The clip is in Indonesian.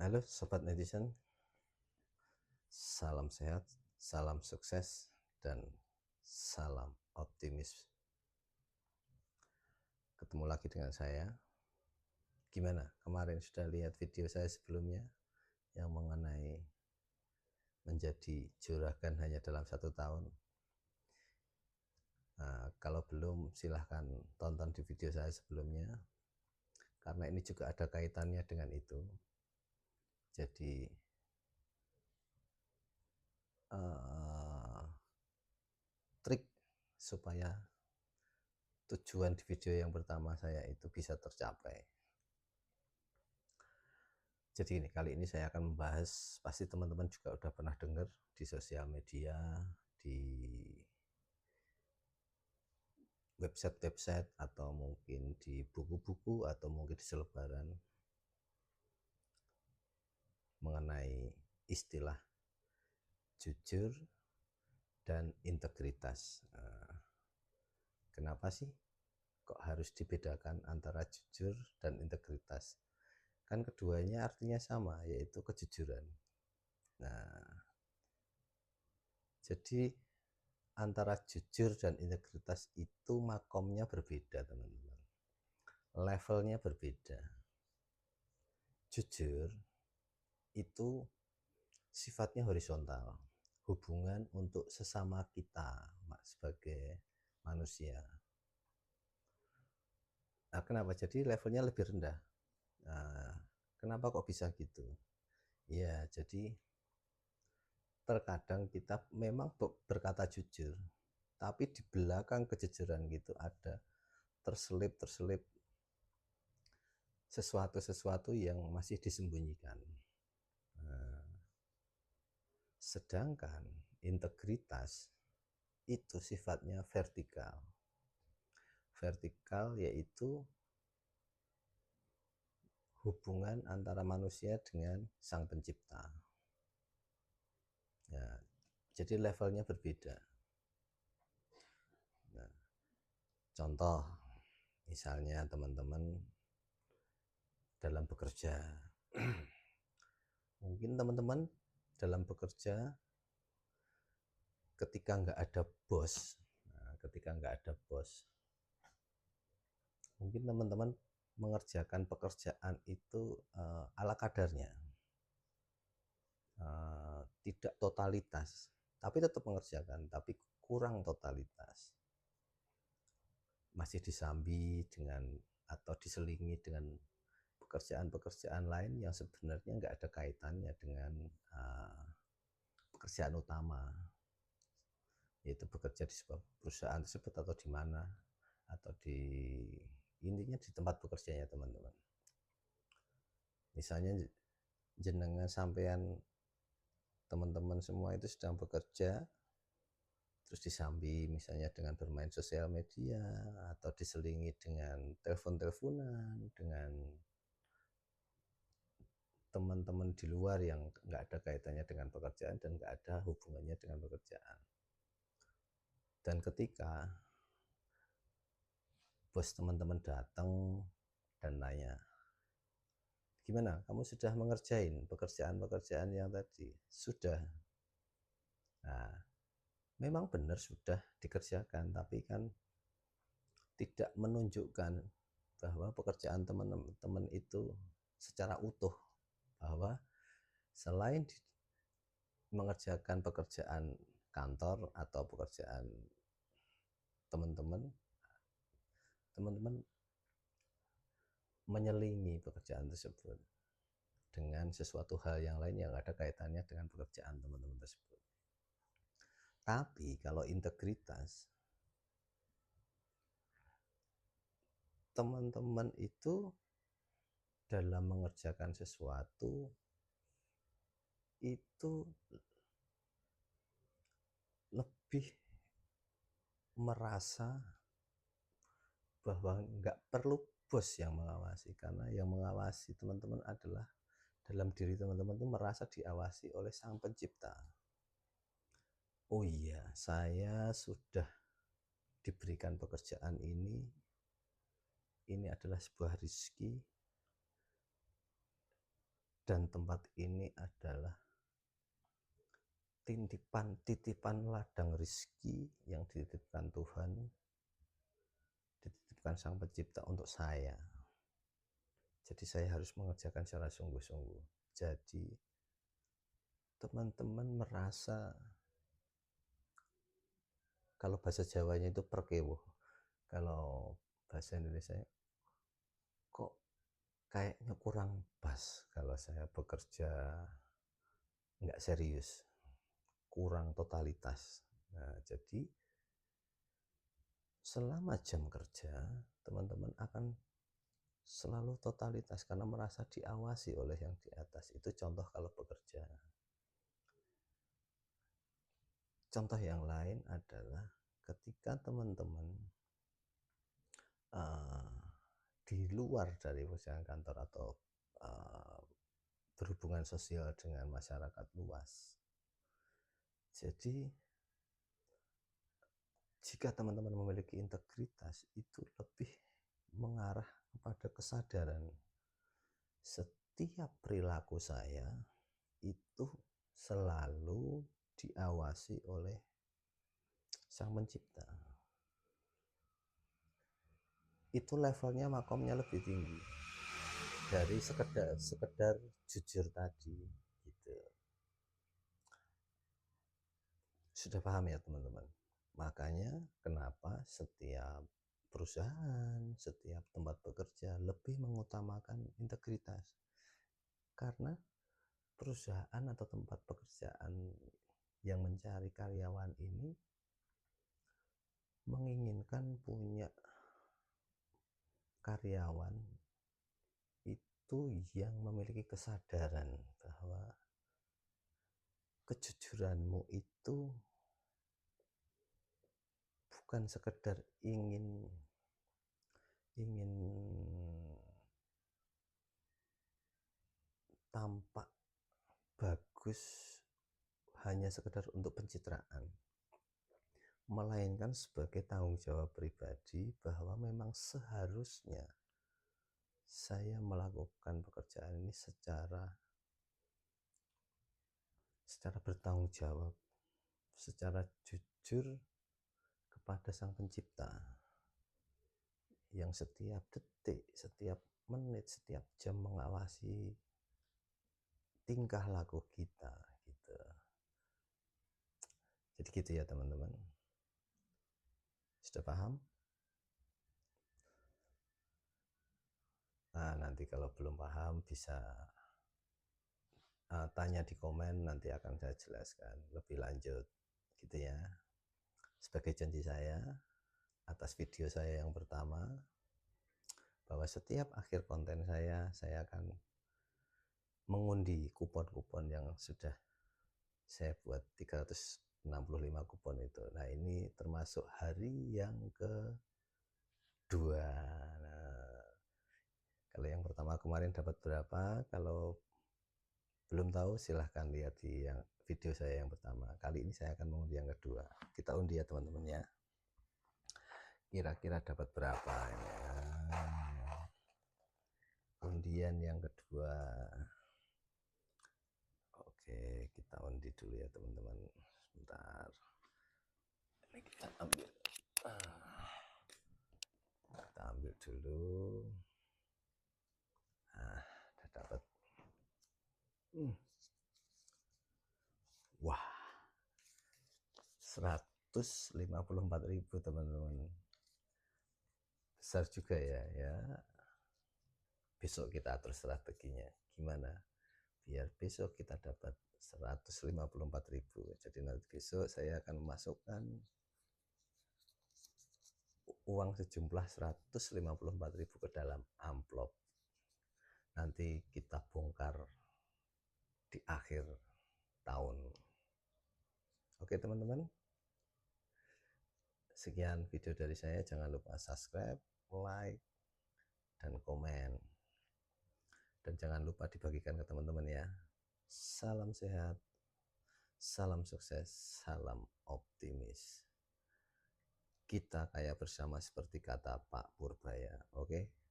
Halo Sobat Netizen, salam sehat, salam sukses, dan salam optimis. Ketemu lagi dengan saya. Gimana? Kemarin sudah lihat video saya sebelumnya yang mengenai menjadi juragan hanya dalam 1 tahun. Nah, kalau belum silahkan tonton di video saya sebelumnya, karena ini juga ada kaitannya dengan itu. Jadi trik supaya tujuan di video yang pertama saya itu bisa tercapai. Jadi ini kali ini saya akan membahas, pasti teman-teman juga udah pernah dengar di sosial media, di website-website, atau mungkin di buku-buku, atau mungkin di selebaran mengenai istilah jujur dan integritas. Kenapa sih kok harus dibedakan antara jujur dan integritas? Kan keduanya artinya sama, yaitu kejujuran. Nah, jadi antara jujur dan integritas itu makomnya berbeda, teman-teman. Levelnya berbeda. Jujur itu sifatnya horizontal, hubungan untuk sesama kita sebagai manusia. Nah, kenapa jadi levelnya lebih rendah? Nah, kenapa kok bisa gitu? Ya, jadi terkadang kita memang berkata jujur, tapi di belakang kejujuran gitu ada terselip sesuatu yang masih disembunyikan. Nah, sedangkan integritas itu sifatnya vertikal. Vertikal yaitu hubungan antara manusia dengan Sang Pencipta. Ya, jadi levelnya berbeda. Nah, contoh, misalnya teman-teman dalam bekerja, mungkin teman-teman dalam bekerja ketika nggak ada bos. Nah, ketika nggak ada bos, mungkin teman-teman mengerjakan pekerjaan itu ala kadarnya, tidak totalitas, tapi tetap mengerjakan, tapi kurang totalitas, masih disambi dengan atau diselingi dengan pekerjaan-pekerjaan lain yang sebenarnya nggak ada kaitannya dengan pekerjaan utama, yaitu bekerja di sebuah perusahaan tersebut atau di mana, atau di intinya di tempat bekerjanya teman-teman. Misalnya jenengan sampean teman-teman semua itu sedang bekerja, terus disambi misalnya dengan bermain sosial media, atau diselingi dengan telepon-teleponan dengan teman-teman di luar yang nggak ada kaitannya dengan pekerjaan dan nggak ada hubungannya dengan pekerjaan. Dan ketika bos teman-teman datang dan nanya, gimana, kamu sudah mengerjain pekerjaan-pekerjaan yang tadi? Sudah. Nah, memang benar sudah dikerjakan, tapi kan tidak menunjukkan bahwa pekerjaan teman-teman itu secara utuh, bahwa selain mengerjakan pekerjaan kantor atau pekerjaan teman-teman menyelingi pekerjaan tersebut dengan sesuatu hal yang lain yang ada kaitannya dengan pekerjaan teman-teman tersebut. Tapi kalau integritas, teman-teman itu dalam mengerjakan sesuatu itu lebih merasa bahwa nggak perlu bos yang mengawasi, karena yang mengawasi teman-teman adalah dalam diri teman-teman itu merasa diawasi oleh Sang Pencipta. Oh iya, saya sudah diberikan pekerjaan ini adalah sebuah rezeki dan tempat ini adalah titipan ladang rizki yang dititipkan Tuhan, dititipkan Sang Pencipta untuk saya. Jadi saya harus mengerjakan secara sungguh-sungguh. Jadi teman-teman merasa, kalau bahasa Jawanya itu perkewuh, kalau bahasa Indonesia kok kayaknya kurang pas kalau saya bekerja nggak serius, kurang totalitas. Nah, jadi selama jam kerja teman-teman akan selalu totalitas karena merasa diawasi oleh yang di atas. Itu contoh kalau bekerja. Contoh yang lain adalah ketika teman-teman di luar dari pekerjaan kantor atau berhubungan sosial dengan masyarakat luas. Jadi jika teman-teman memiliki integritas, itu lebih mengarah kepada kesadaran setiap perilaku saya itu selalu diawasi oleh Sang Pencipta. Itu levelnya, makomnya lebih tinggi dari sekedar jujur tadi gitu. Sudah paham ya teman-teman? Makanya kenapa setiap perusahaan, setiap tempat bekerja lebih mengutamakan integritas. Karena perusahaan atau tempat pekerjaan yang mencari karyawan ini menginginkan punya karyawan itu yang memiliki kesadaran bahwa kejujuranmu itu bukan sekedar ingin tampak bagus hanya sekedar untuk pencitraan, melainkan sebagai tanggung jawab pribadi bahwa memang seharusnya saya melakukan pekerjaan ini secara bertanggung jawab, secara jujur kepada Sang Pencipta yang setiap detik, setiap menit, setiap jam mengawasi tingkah laku kita gitu. Jadi gitu ya teman-teman. Sudah paham? Nah, nanti kalau belum paham bisa tanya di komen, nanti akan saya jelaskan lebih lanjut gitu ya. Sebagai janji saya atas video saya yang pertama, bahwa setiap akhir konten saya akan mengundi kupon-kupon yang sudah saya buat 365 kupon itu. Nah, ini termasuk hari yang kedua. Nah, kalau yang pertama kemarin dapat berapa, kalau belum tahu silahkan lihat di video saya yang pertama. Kali ini saya akan mengundi yang kedua. Kita undi ya teman-teman ya. Kira-kira dapat berapa ini ya. Undian yang kedua. Oke, kita undi dulu ya teman-teman. Sebentar. Ini kita ambil. Kita ambil dulu. Nah, udah dapat. Wah, 154.000 teman-teman. Besar juga ya. Besok kita atur strateginya. Gimana? Biar besok kita dapat 154.000. Jadi nanti besok saya akan memasukkan uang sejumlah 154.000 ke dalam amplop. Nanti kita bongkar di akhir tahun. Oke teman-teman. Sekian video dari saya. Jangan lupa subscribe, like, dan komen. Dan jangan lupa dibagikan ke teman-teman ya. Salam sehat, salam sukses, salam optimis. Kita kaya bersama seperti kata Pak Purbaya. Oke?